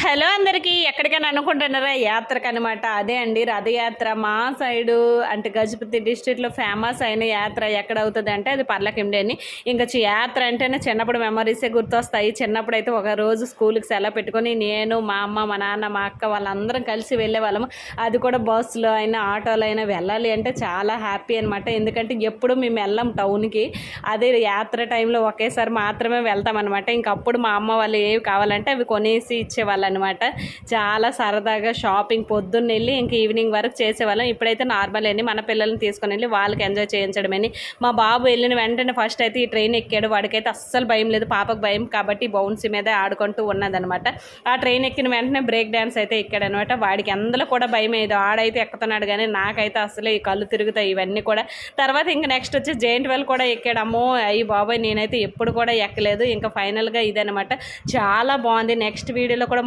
Hello అందరికీ, ఎక్కడికైనా అనుకుంటున్నారా యాత్రకు అనమాట. అదే అండి రథయాత్ర. మా సైడు అంటే గజపతి డిస్ట్రిక్ట్లో ఫేమస్ అయిన యాత్ర ఎక్కడ అవుతుంది అంటే అది పర్లకిండి అని. ఇంకా యాత్ర అంటేనే చిన్నప్పుడు మెమరీసే గుర్తొస్తాయి. చిన్నప్పుడు అయితే ఒక రోజు స్కూల్కి సెలవు పెట్టుకొని నేను, మా అమ్మ, మా నాన్న, మా అక్క వాళ్ళందరం కలిసి వెళ్ళే వాళ్ళము. అది కూడా బస్సులో అయినా ఆటోలో అయినా వెళ్ళాలి అంటే చాలా హ్యాపీ అనమాట. ఎందుకంటే ఎప్పుడు మేము వెళ్ళాం టౌన్కి. అదే యాత్ర టైంలో ఒకేసారి మాత్రమే వెళ్తామన్నమాట. ఇంకప్పుడు మా అమ్మ వాళ్ళు ఏవి కావాలంటే అవి కొనేసి ఇచ్చేవాళ్ళు అనమాట. చాలా సరదాగా షాపింగ్ పొద్దున్న వెళ్ళి ఇంక ఈవినింగ్ వరకు చేసేవాళ్ళం. ఇప్పుడైతే నార్మల్ అండి, మన పిల్లల్ని తీసుకొని వెళ్ళి వాళ్ళకి ఎంజాయ్ చేయించడమని. మా బాబు వెళ్ళిన వెంటనే ఫస్ట్ అయితే ఈ ట్రైన్ ఎక్కాడు. వాడికైతే అస్సలు భయం లేదు, పాపకు భయం కాబట్టి బౌన్సీ మీద ఆడుకుంటూ ఉన్నదనమాట. ఆ ట్రైన్ ఎక్కిన వెంటనే బ్రేక్ డ్యాన్స్ అయితే ఎక్కాడనమాట. వాడికి అందులో కూడా భయం ఏదో, ఆడైతే ఎక్కుతున్నాడు కానీ నాకైతే అసలు ఈ కళ్ళు తిరుగుతాయి ఇవన్నీ కూడా. తర్వాత ఇంకా నెక్స్ట్ వచ్చి జెయింట్ వెల్ కూడా ఎక్కాడు. అమ్మో అయ్యి బాబాయ్, నేనైతే ఎప్పుడు కూడా ఎక్కలేదు. ఇంకా ఫైనల్గా ఇదనమాట. చాలా బాగుంది. నెక్స్ట్ వీడియోలో కూడా